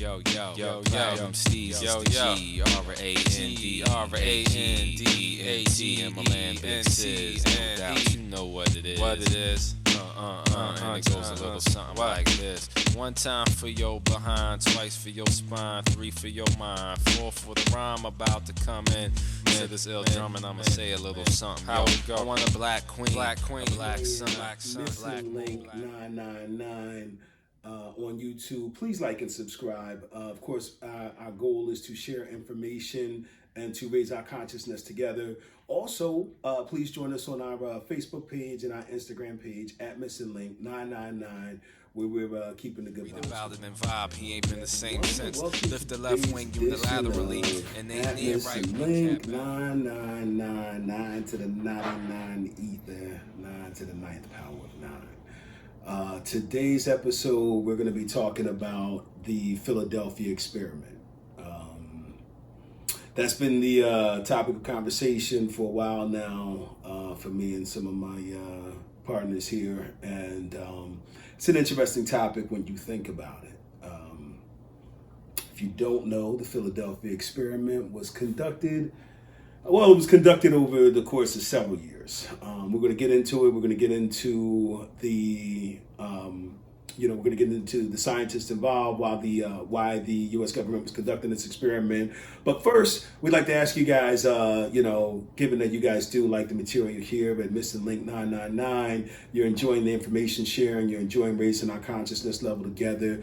I'm Steez, G, R-A-N-D, and my man Big Sis, no doubt, you know what it is. And it goes a little something like this. One time for your behind, twice for your spine, three for your mind, four for the rhyme about to come in. To this ill drum and I'ma say a little something. How we go? I want a black queen, black son, black Link 999 on YouTube. Please like and subscribe. Of course, our goal is to share information and to raise our consciousness together. Also, please join us on our Facebook page and our Instagram page at Missing Link 999, where we're keeping the good vibes. About it and vibe, he ain't been the same since. Lift the left wing unilaterally, and they near right Link 999, 9 to the 99 ether, 9 to the ninth power of 9. Today's episode, we're going to be talking about the Philadelphia experiment. That's been the topic of conversation for a while now for me and some of my partners here. And it's an interesting topic when you think about it. If you don't know, the Philadelphia experiment was conducted over the course of several years. We're going to get into it. We're going to get into the we're going to get into the scientists involved, why the U.S. government was conducting this experiment. But first, we'd like to ask you guys, given that you guys do like the material here at Missing Link 999, you're enjoying the information sharing, you're enjoying raising our consciousness level together.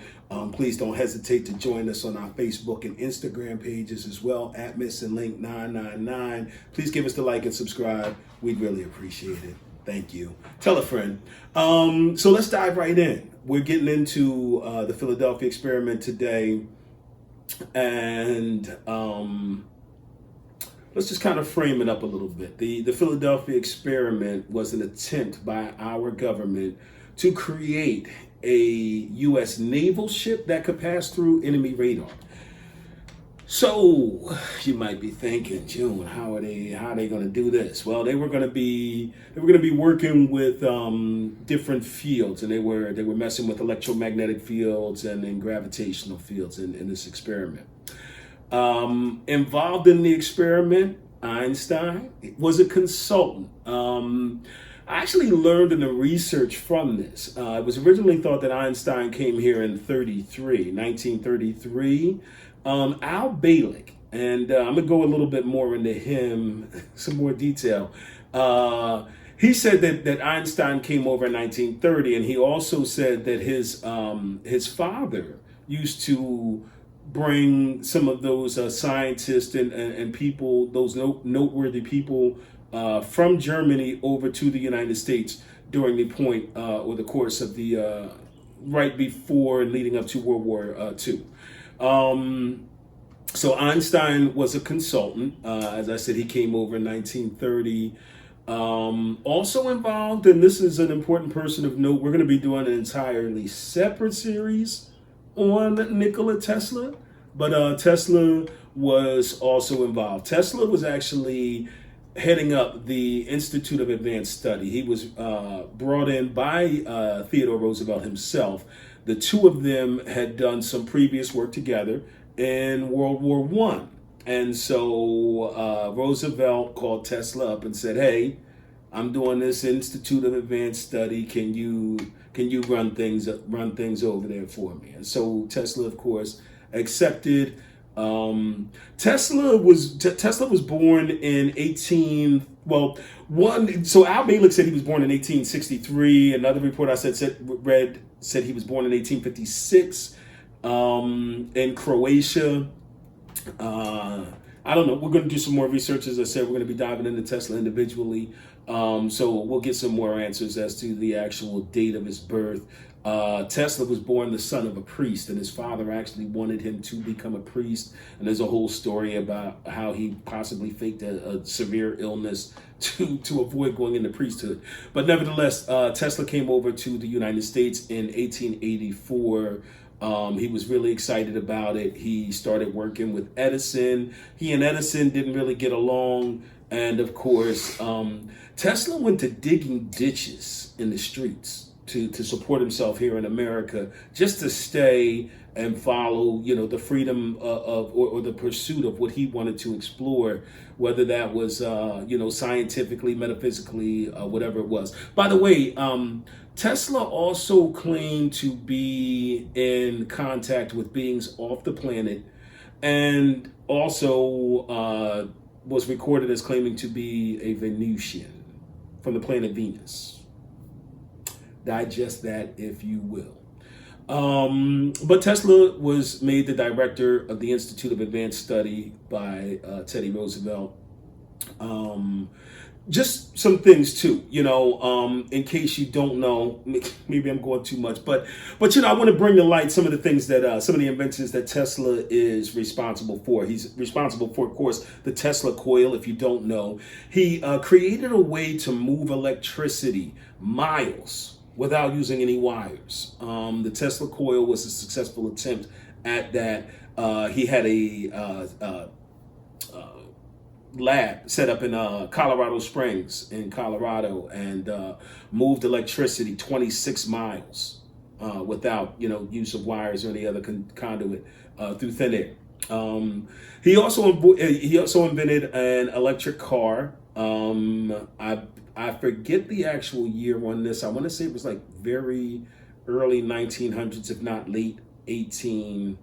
Please don't hesitate to join us on our Facebook and Instagram pages as well at Missing Link 999. Please give us the like and subscribe. We'd really appreciate it. Thank you. Tell a friend. So let's dive right in. We're getting into the Philadelphia experiment today. And let's just kind of frame it up a little bit. The Philadelphia experiment was an attempt by our government to create a U.S. naval ship that could pass through enemy radar. So you might be thinking, June, how are they going to do this? Well, they were going to be working with different fields, and they were messing with electromagnetic fields and gravitational fields in this experiment. Involved in the experiment, Einstein was a consultant. I actually learned in the research from this. It was originally thought that Einstein came here in 1933. Al Bielek, and I'm going to go a little bit more into him, some more detail. He said that Einstein came over in 1930, and he also said that his father used to bring some of those scientists and people, those noteworthy people from Germany over to the United States during the point or the course of the right before and leading up to World War II. So Einstein was a consultant. As I said, he came over in 1930. Also involved, and this is an important person of note, we're going to be doing an entirely separate series on Nikola Tesla, but Tesla was also involved. Tesla was actually heading up the Institute of Advanced Study. He was brought in by Theodore Roosevelt himself. The two of them had done some previous work together in World War I. And so Roosevelt called Tesla up and said, hey, I'm doing this Institute of Advanced Study. Can you run things over there for me? And so Tesla, of course, accepted. Tesla was born in so Al Bielek said he was born in 1863. Another report I said he was born in 1856 in Croatia. I don't know. We're going to do some more research. As I said, we're going to be diving into Tesla individually. So we'll get some more answers as to the actual date of his birth. Tesla was born the son of a priest, and his father actually wanted him to become a priest. And there's a whole story about how he possibly faked a severe illness to avoid going into priesthood. But nevertheless, Tesla came over to the United States in 1884. He was really excited about it. He started working with Edison. He and Edison didn't really get along. And of course, Tesla went to digging ditches in the streets to support himself here in America, just to stay and follow, the freedom or the pursuit of what he wanted to explore, whether that was, scientifically, metaphysically, whatever it was. By the way, Tesla also claimed to be in contact with beings off the planet, and also was recorded as claiming to be a Venusian from the planet Venus. Digest that if you will. But Tesla was made the director of the Institute of Advanced Study by Teddy Roosevelt. Just some things too, in case you don't know, maybe I'm going too much, but I want to bring to light some of the things that, some of the inventions that Tesla is responsible for. He's responsible for, of course, the Tesla coil. If you don't know, he created a way to move electricity miles without using any wires. The Tesla coil was a successful attempt at that. He had a lab set up in Colorado Springs in Colorado, and moved electricity 26 miles without use of wires or any other conduit through thin air. He also invented an electric car. I forget the actual year on this. I want to say it was like very early 1900s, if not late 1800s.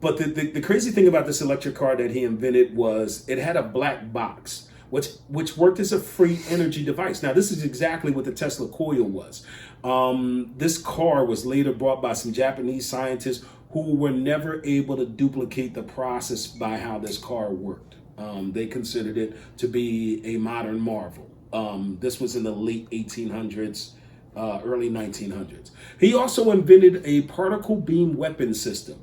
But the crazy thing about this electric car that he invented was it had a black box, which worked as a free energy device. Now, this is exactly what the Tesla coil was. This car was later brought by some Japanese scientists who were never able to duplicate the process by how this car worked. They considered it to be a modern marvel. This was in the late 1800s, early 1900s. He also invented a particle beam weapon system,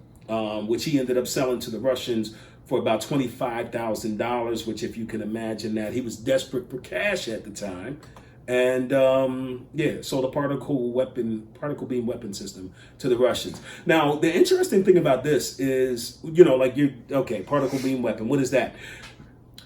which he ended up selling to the Russians for about $25,000, which, if you can imagine that, he was desperate for cash at the time. And sold a particle beam weapon system to the Russians. Now, the interesting thing about this is, particle beam weapon, what is that?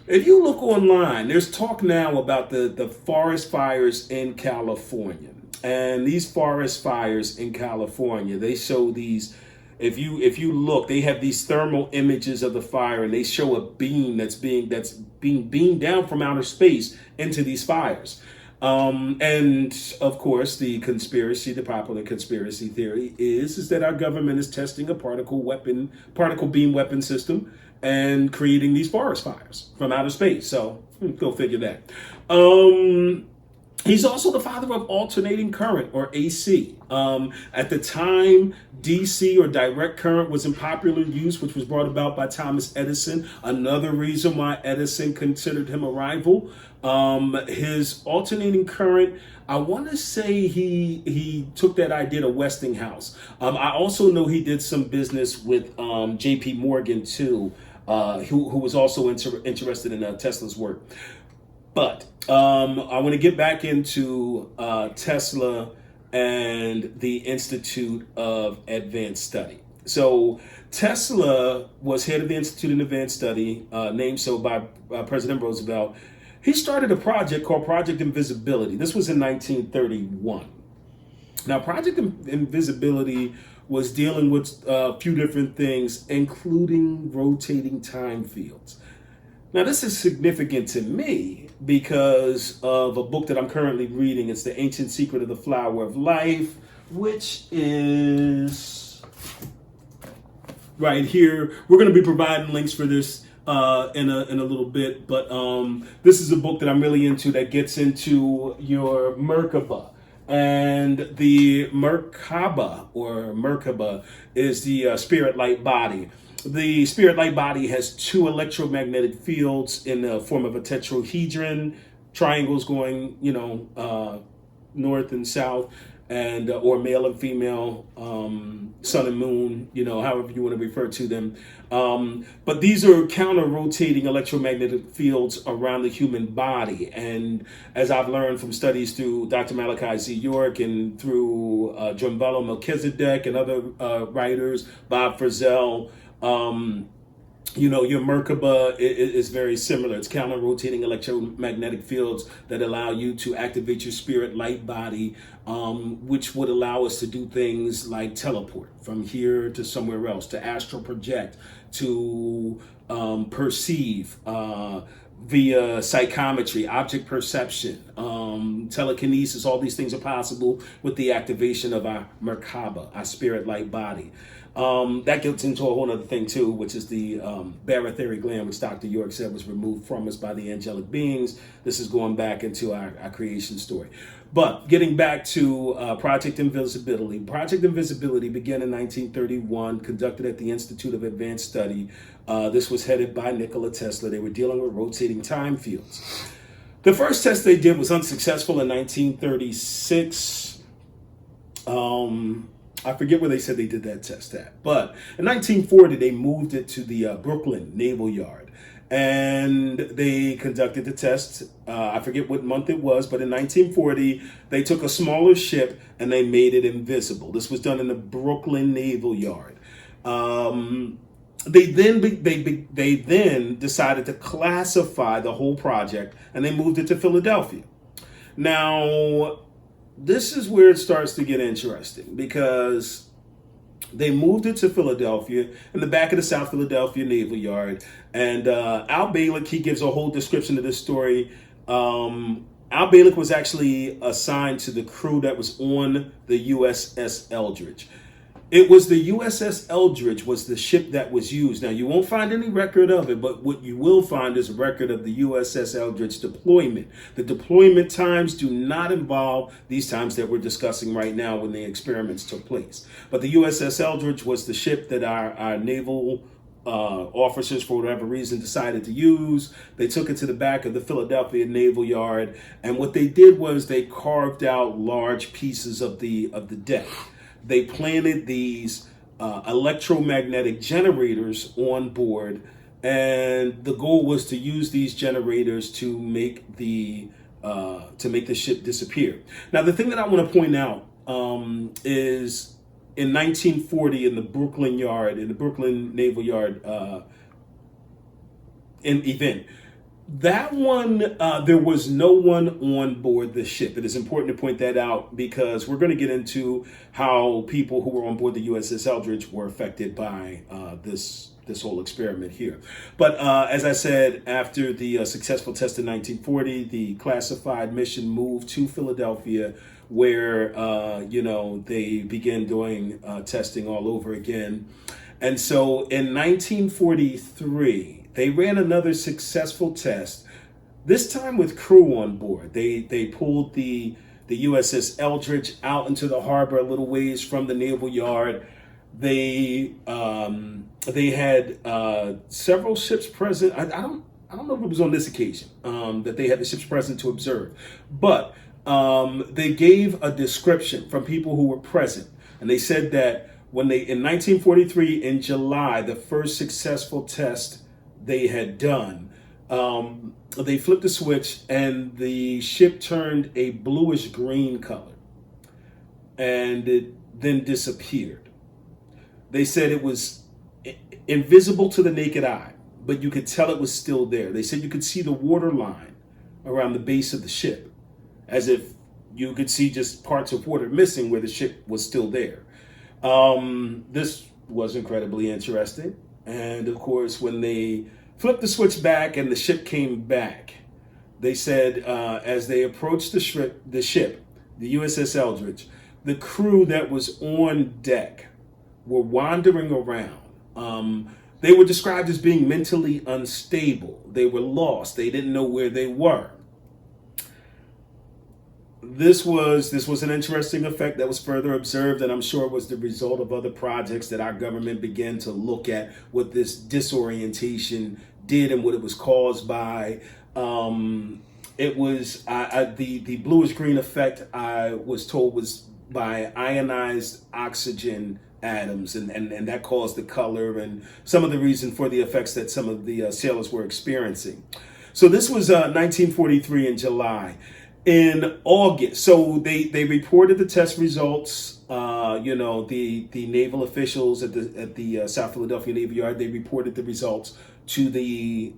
If you look online, there's talk now about the forest fires in California. And these forest fires in California, they show these, if you look, they have these thermal images of the fire, and they show a beam that's being beamed down from outer space into these fires. And of course, the popular conspiracy theory is that our government is testing a particle beam weapon system and creating these forest fires from outer space. So go figure that. He's also the father of alternating current, or AC. At the time, DC, or direct current, was in popular use, which was brought about by Thomas Edison. Another reason why Edison considered him a rival. His alternating current, I want to say he took that idea to Westinghouse. I also know he did some business with J.P. Morgan too, who was also interested in Tesla's work. But I want to get back into Tesla and the Institute of Advanced Study. So Tesla was head of the Institute of Advanced Study, named so by President Roosevelt. He started a project called Project Invisibility. This was in 1931. Now, Project Invisibility was dealing with a few different things, including rotating time fields. Now, this is significant to me because of a book that I'm currently reading. It's The Ancient Secret of the Flower of Life, which is right here. We're going to be providing links for this in a little bit, but this is a book that I'm really into that gets into your Merkaba. And the Merkaba is the spirit light body. The spirit light body has two electromagnetic fields in the form of a tetrahedron, triangles going, north and south, and or male and female, sun and moon, however you want to refer to them. But these are counter-rotating electromagnetic fields around the human body. And as I've learned from studies through Dr. Malachi Z. York and through Drunvalo Melchizedek and other writers, Bob Frizell, Your Merkaba is very similar. It's counter-rotating electromagnetic fields that allow you to activate your spirit light body, which would allow us to do things like teleport from here to somewhere else, to astral project, to perceive via psychometry, object perception, telekinesis. All these things are possible with the activation of our Merkaba, our spirit light body. That gets into a whole other thing too, which is the barotheric gland, which Dr. York said was removed from us by the angelic beings. This is going back into our creation story. But getting back to Project Invisibility. Project Invisibility began in 1931, conducted at the Institute of Advanced Study. This was headed by Nikola Tesla. They were dealing with rotating time fields. The first test they did was unsuccessful in 1936. I forget where they said they did that test at. But in 1940, they moved it to the Brooklyn Naval Yard. And they conducted the test. I forget what month it was, but in 1940, they took a smaller ship and they made it invisible. This was done in the Brooklyn Naval Yard. They then decided to classify the whole project, and they moved it to Philadelphia. Now, this is where it starts to get interesting, because they moved it to Philadelphia, in the back of the South Philadelphia Naval Yard. And Al Bielek, he gives a whole description of this story. Al Bielek was actually assigned to the crew that was on the USS Eldridge. It was the USS Eldridge was the ship that was used. Now, you won't find any record of it, but what you will find is a record of the USS Eldridge deployment. The deployment times do not involve these times that we're discussing right now when the experiments took place. But the USS Eldridge was the ship that our naval officers, for whatever reason, decided to use. They took it to the back of the Philadelphia Naval Yard, and what they did was they carved out large pieces of the deck. They planted these electromagnetic generators on board, and the goal was to use these generators to make the ship disappear. Now, the thing that I want to point out is in 1940, in the Brooklyn Naval Yard event. That one, there was no one on board the ship. It is important to point that out, because we're going to get into how people who were on board the USS Eldridge were affected by this whole experiment here. But as I said, after the successful test in 1940, the classified mission moved to Philadelphia, where they began doing testing all over again. And so in 1943, they ran another successful test, this time with crew on board. They pulled the USS Eldridge out into the harbor a little ways from the naval yard. They had several ships present. I don't know if it was on this occasion that they had the ships present to observe, but they gave a description from people who were present, and they said that when in 1943 in July, the first successful test they had done, they flipped the switch and the ship turned a bluish green color, and it then disappeared. They said it was invisible to the naked eye, but you could tell it was still there. They said you could see the water line around the base of the ship, as if you could see just parts of water missing where the ship was still there. This was incredibly interesting. And of course, when they flipped the switch back and the ship came back, they said as they approached the ship, the USS Eldridge, the crew that was on deck were wandering around. They were described as being mentally unstable. They were lost. They didn't know where they were. This was an interesting effect that was further observed, and I'm sure it was the result of other projects that our government began to look at what this disorientation did and what it was caused by. It was the bluish green effect, I was told, was by ionized oxygen atoms, and that caused the color and some of the reason for the effects that some of the sailors were experiencing. So this was 1943 in July. In August, so they reported the test results The naval officials at the South Philadelphia Navy Yard, they reported the results to the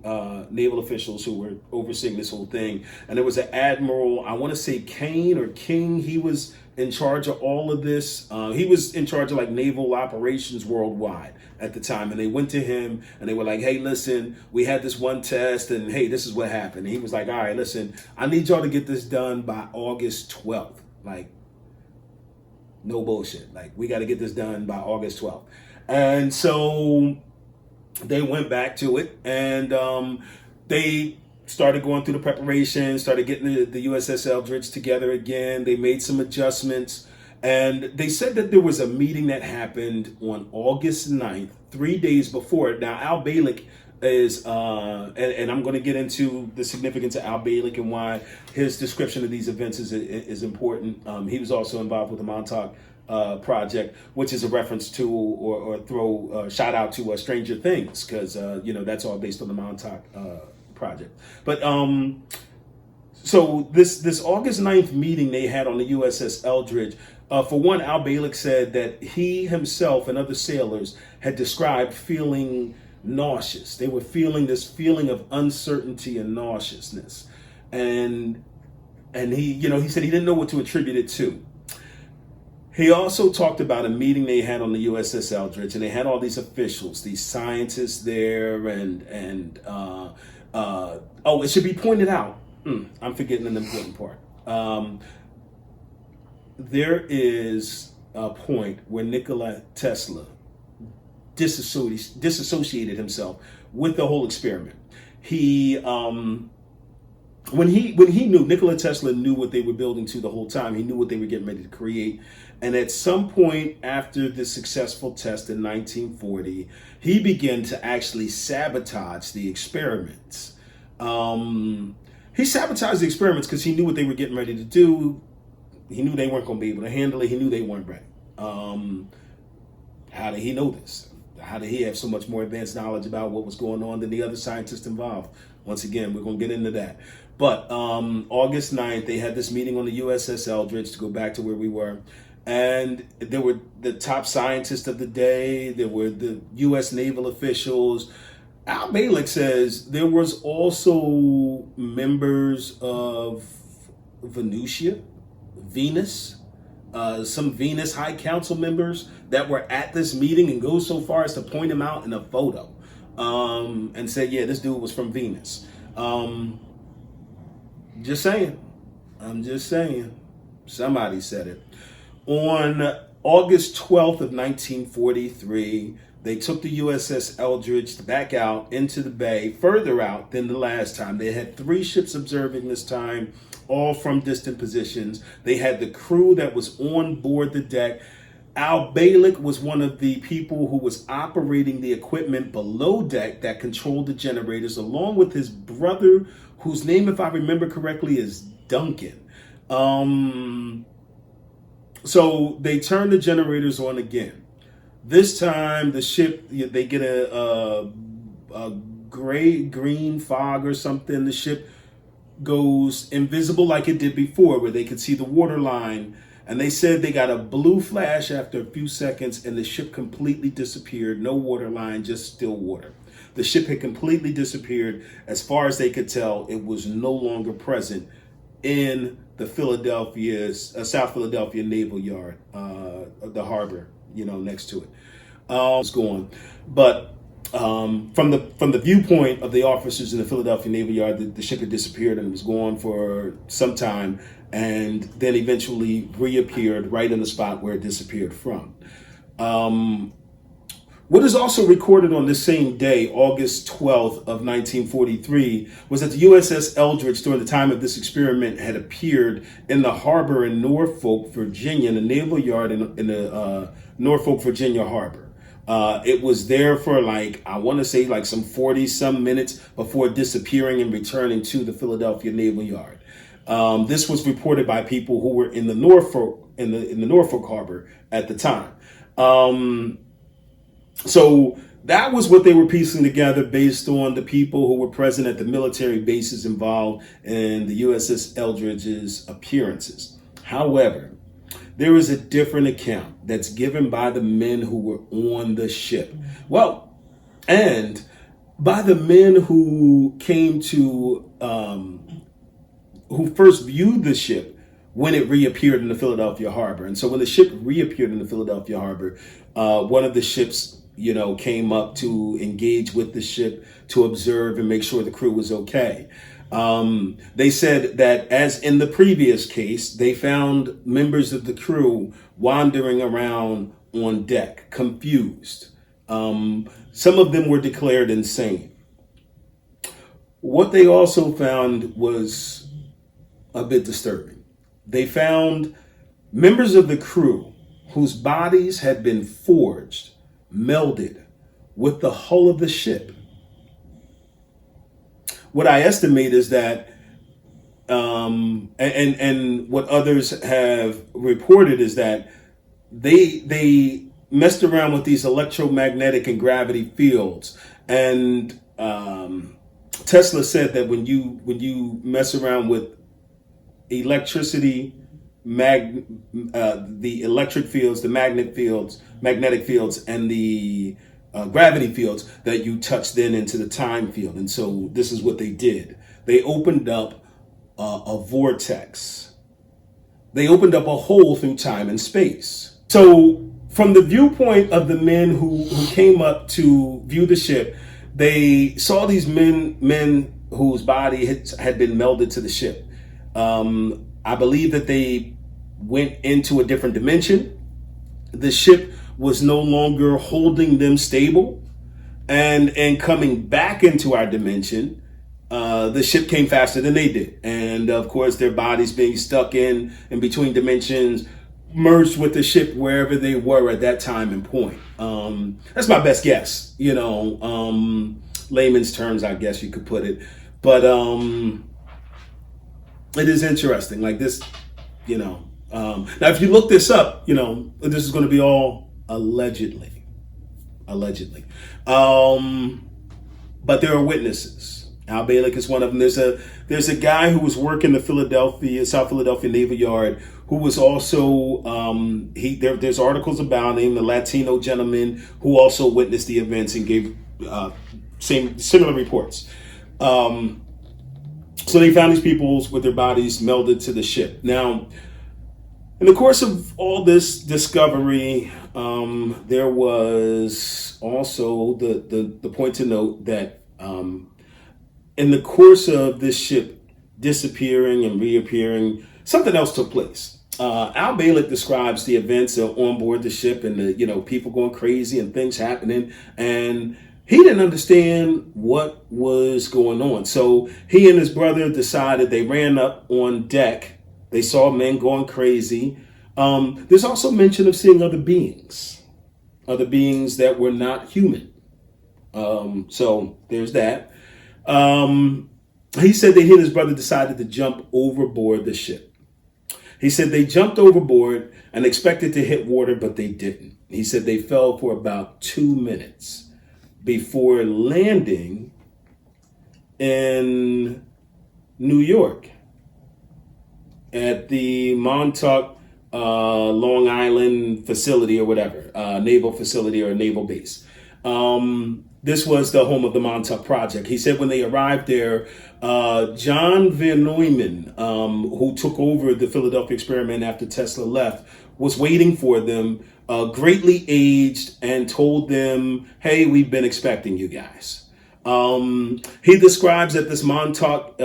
naval officials who were overseeing this whole thing. And there was an admiral, I want to say Kane or King. He was in charge of all of this. He was in charge of like naval operations worldwide at the time. And they went to him and they were like, hey, listen, we had this one test and hey, this is what happened. And he was like, all right, listen, I need y'all to get this done by August 12th. Like, no bullshit. Like, we got to get this done by August 12th. And so they went back to it and they started going through the preparation, started getting the USS Eldridge together again. They made some adjustments. And they said that there was a meeting that happened on August 9th, 3 days before. Now, Al Bielek is, and I'm going to get into the significance of Al Bielek and why his description of these events is important. He was also involved with the Montauk Project, which is a reference to or throw shout out to Stranger Things, because that's all based on the Montauk Project. But so this August 9th meeting they had on the USS Eldridge, for one, Al Bielek said that he himself and other sailors had described feeling nauseous. They were feeling this feeling of uncertainty and nauseousness, and he said he didn't know what to attribute it to. He also talked about a meeting they had on the USS Eldridge, and they had all these officials, these scientists there, and it should be pointed out. I'm forgetting an important part. There is a point where Nikola Tesla disassociated himself with the whole experiment. He when he knew, Nikola Tesla knew what they were building to the whole time. He knew what they were getting ready to create. And at some point after the successful test in 1940, he began to actually sabotage the experiments. He sabotaged the experiments because he knew what they were getting ready to do. He knew they weren't going to be able to handle it. He knew they weren't ready. How did he know this? How did he have so much more advanced knowledge about what was going on than the other scientists involved? Once again, we're going to get into that. But August 9th, they had this meeting on the USS Eldridge, to go back to where we were. And there were the top scientists of the day. There were the U.S. naval officials. Al Bielek says there was also members of Venus, some Venus High Council members that were at this meeting, and goes so far as to point him out in a photo and said, yeah, this dude was from Venus. Just saying. I'm just saying. Somebody said it. On August 12th of 1943, they took the USS Eldridge back out into the bay, further out than the last time. They had 3 ships observing this time, all from distant positions. They had the crew that was on board the deck. Al Bielek was one of the people who was operating the equipment below deck that controlled the generators, along with his brother, whose name, if I remember correctly, is Duncan. So they turned the generators on again. This time, the ship, they get a green fog or something. The ship goes invisible like it did before, where they could see the water line. And they said they got a blue flash after a few seconds, and the ship completely disappeared. No water line, just still water. The ship had completely disappeared. As far as they could tell, it was no longer present in the South Philadelphia Naval Yard, the harbor, next to it. It's gone. But from the viewpoint of the officers in the Philadelphia Naval Yard, the ship had disappeared and was gone for some time, and then eventually reappeared right in the spot where it disappeared from. What is also recorded on this same day, August 12th of 1943, was that the USS Eldridge, during the time of this experiment, had appeared in the harbor in Norfolk, Virginia, in the Naval Yard in the Norfolk, Virginia harbor. It was there for some 40-some minutes before disappearing and returning to the Philadelphia Naval Yard. This was reported by people who were in the Norfolk harbor at the time. So that was what they were piecing together based on the people who were present at the military bases involved in the USS Eldridge's appearances. However, there is a different account that's given by the men who were on the ship. Well, and by the men who came to, who first viewed the ship when it reappeared in the Philadelphia harbor. And so when the ship reappeared in the Philadelphia harbor, one of the ships, came up to engage with the ship to observe and make sure the crew was okay. They said that, as in the previous case, they found members of the crew wandering around on deck, confused. Some of them were declared insane. What they also found was a bit disturbing. They found members of the crew whose bodies had been forged, melded with the hull of the ship. What I estimate is that, and what others have reported is that they messed around with these electromagnetic and gravity fields, and Tesla said that when you mess around with electricity, the electric fields, the magnetic fields, and the gravity fields, that you touch then into the time field. And so this is what they did. They opened up a vortex. They opened up a hole through time and space. So from the viewpoint of the men who came up to view the ship, they saw these men whose body had been melded to the ship. I believe that they went into a different dimension. The ship was no longer holding them stable, and coming back into our dimension, the ship came faster than they did. And of course, their bodies being stuck in between dimensions merged with the ship wherever they were at that time and point. That's my best guess, layman's terms, I guess you could put it. But it is interesting, like this, now if you look this up, this is going to be all allegedly. But there are witnesses. Al Bielek is one of them. There's a guy who was working the South Philadelphia Naval Yard, who was also there's articles about him, the Latino gentleman who also witnessed the events and gave similar reports. So they found these people with their bodies melded to the ship. Now, in the course of all this discovery, there was also the point to note that in the course of this ship disappearing and reappearing, something else took place. Al Bielek describes the events on board the ship and the people going crazy and things happening, and he didn't understand what was going on. So he and his brother decided, they ran up on deck. They saw men going crazy. There's also mention of seeing other beings that were not human. So there's that. He said that he and his brother decided to jump overboard the ship. He said they jumped overboard and expected to hit water, but they didn't. He said they fell for about 2 minutes before landing in New York at the Montauk, Long Island facility or whatever, naval facility or naval base. This was the home of the Montauk Project. He said when they arrived there, John Van Neumann, who took over the Philadelphia experiment after Tesla left, was waiting for them, greatly aged, and told them, hey, we've been expecting you guys. He describes at this Montauk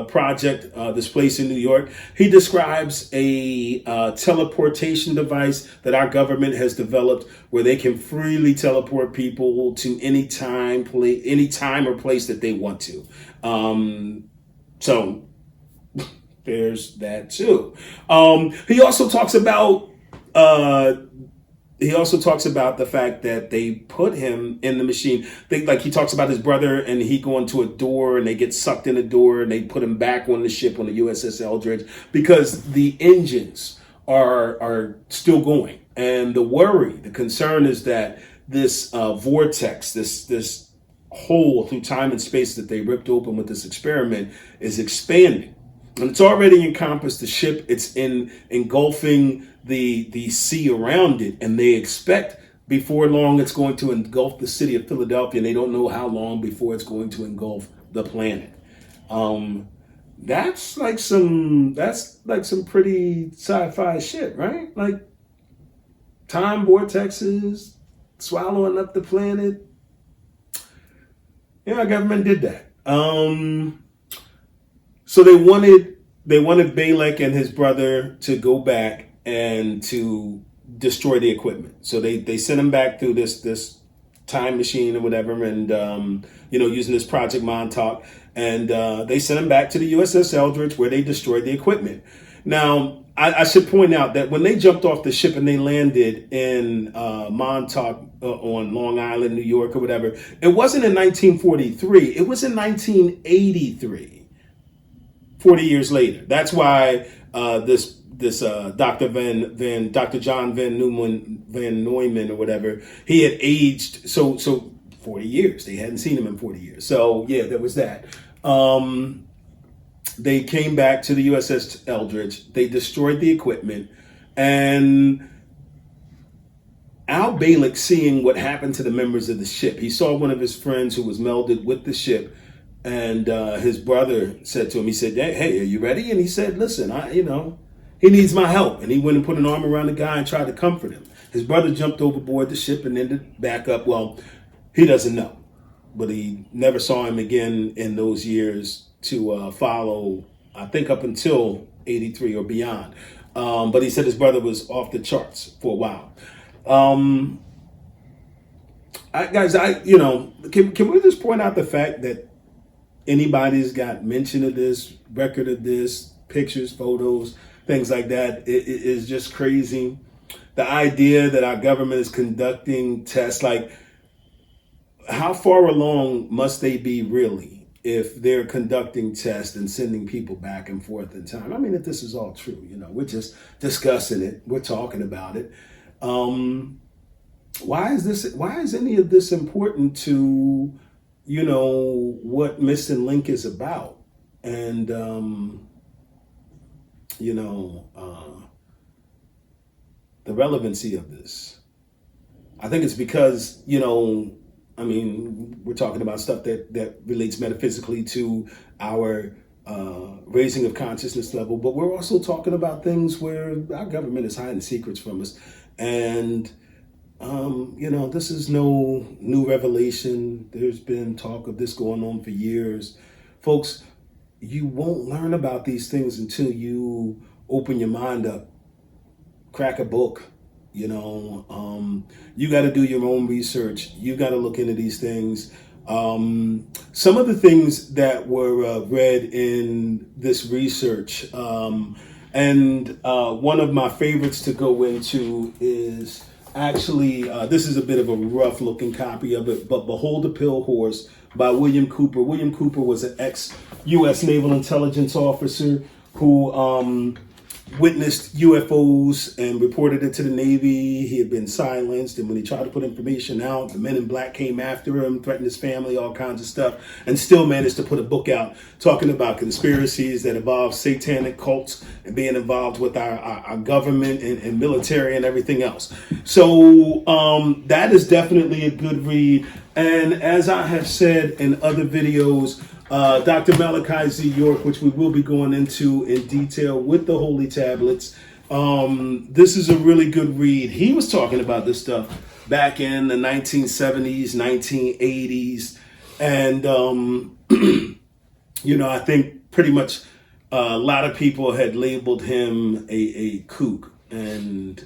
project, this place in New York, he describes a teleportation device that our government has developed where they can freely teleport people to any time or place that they want to. So there's that too. He also talks about the fact that they put him in the machine. He talks about his brother and he going to a door and they get sucked in the door and they put him back on the ship on the USS Eldridge because the engines are still going. And the concern is that this vortex, this hole through time and space that they ripped open with this experiment is expanding. and it's already encompassed the ship. It's engulfing the sea around it, and they expect before long it's going to engulf the city of Philadelphia, and they don't know how long before it's going to engulf the planet. That's like some pretty sci-fi shit, right? Like time vortexes swallowing up the planet. Yeah, our government did that. So they wanted Balak and his brother to go back and to destroy the equipment. So they sent him back through this time machine or whatever, and using this Project Montauk, and they sent him back to the USS Eldridge, where they destroyed the equipment. Now, I should point out that when they jumped off the ship and they landed in Montauk on Long Island, New York, or whatever, it wasn't in 1943. It was in 1983, 40 years later. That's why this Dr. John Van Neumann or whatever, he had aged so 40 years. They hadn't seen him in 40 years. So yeah, there was that. They came back to the USS Eldridge. They destroyed the equipment, and Al Balak, seeing what happened to the members of the ship, he saw one of his friends who was melded with the ship, and his brother said to him, he said, "Hey, are you ready?" And he said, "Listen, he needs my help." And he went and put an arm around the guy and tried to comfort him. His brother jumped overboard the ship and ended back up. Well, he doesn't know, but he never saw him again in those years to follow, I think up until 83 or beyond. But he said his brother was off the charts for a while. Can we just point out the fact that anybody's got mention of this, record of this, pictures, photos, things like that, it is just crazy. The idea that our government is conducting tests, like how far along must they be really if they're conducting tests and sending people back and forth in time? I mean, if this is all true, we're just discussing it. We're talking about it. Why is any of this important to, what Missing Link is about? And, the relevancy of this. I think it's because, we're talking about stuff that relates metaphysically to our raising of consciousness level, but we're also talking about things where our government is hiding secrets from us. And, this is no new revelation. There's been talk of this going on for years. Folks, you won't learn about these things until you open your mind up, crack a book. You got to do your own research. You got to look into these things. Some of the things that were read in this research, and one of my favorites to go into is actually, this is a bit of a rough looking copy of it, but Behold the Pale Horse by William Cooper. William Cooper was an ex-U.S. Naval Intelligence officer who witnessed UFOs and reported it to the Navy. He had been silenced, and when he tried to put information out, the men in black came after him, threatened his family, all kinds of stuff, and still managed to put a book out talking about conspiracies that involve satanic cults and being involved with our government and military and everything else. So that is definitely a good read. And as I have said in other videos, Dr. Malachi Z. York, which we will be going into in detail with the Holy Tablets. This is a really good read. He was talking about this stuff back in the 1970s, 1980s. And, I think pretty much a lot of people had labeled him a kook. And,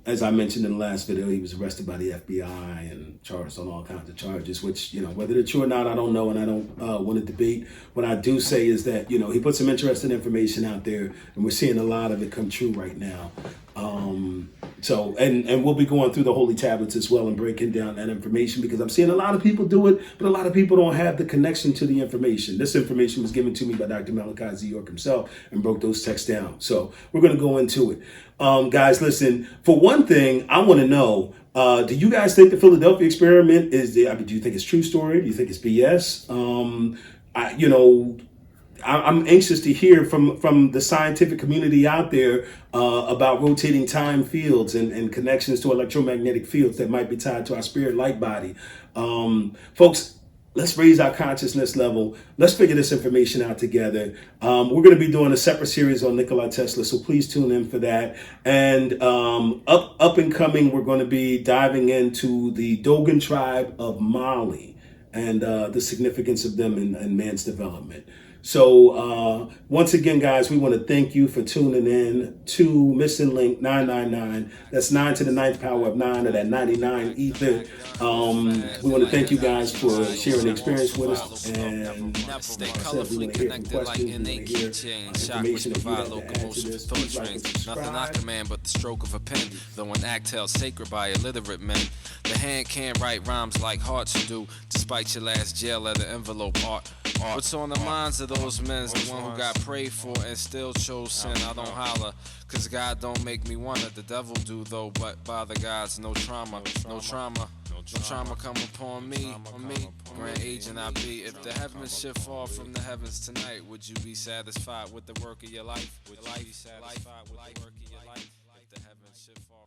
as I mentioned in the last video, he was arrested by the FBI and charged on all kinds of charges, which, whether they're true or not, I don't know, and I don't want to debate. What I do say is that, he put some interesting information out there, and we're seeing a lot of it come true right now. And we'll be going through the Holy Tablets as well and breaking down that information, because I'm seeing a lot of people do it, but a lot of people don't have the connection to the information. This information was given to me by Dr. Malachi Z. York himself and broke those texts down. So we're going to go into it. Guys, listen, for one thing, I want to know, do you guys think the Philadelphia experiment do you think it's true story? Do you think it's BS? I'm anxious to hear from the scientific community out there about rotating time fields and connections to electromagnetic fields that might be tied to our spirit light body. Folks, let's raise our consciousness level. Let's figure this information out together. We're going to be doing a separate series on Nikola Tesla, so please tune in for that. And up and coming, we're going to be diving into the Dogon tribe of Mali and the significance of them in man's development. So once again, guys, we want to thank you for tuning in to Missing Link 999. That's 9 to the ninth power of 9 of that 99 ether. We want to thank you guys for sharing the experience with us. And Stay like I said, we colorfully want to hear from connected like questions. We want innate to hear keychains. Chakras information that you provide have to add to locomotion this. thought Please like and strings. Nothing I subscribe. command but the stroke of a pen. Though an act held sacred by illiterate men. The hand can't write rhymes like hearts do, despite your last jail letter envelope art. What's on the minds of those men's the one who got prayed for and still chose sin? I don't holler, cause God don't make me wanna. The devil do though, but by the gods, no trauma, no trauma. No trauma come upon me, grand agent I be. If the heavens should fall from the heavens tonight, would you be satisfied with the work of your life? Would you be satisfied with the work of your life? If the heavens should fall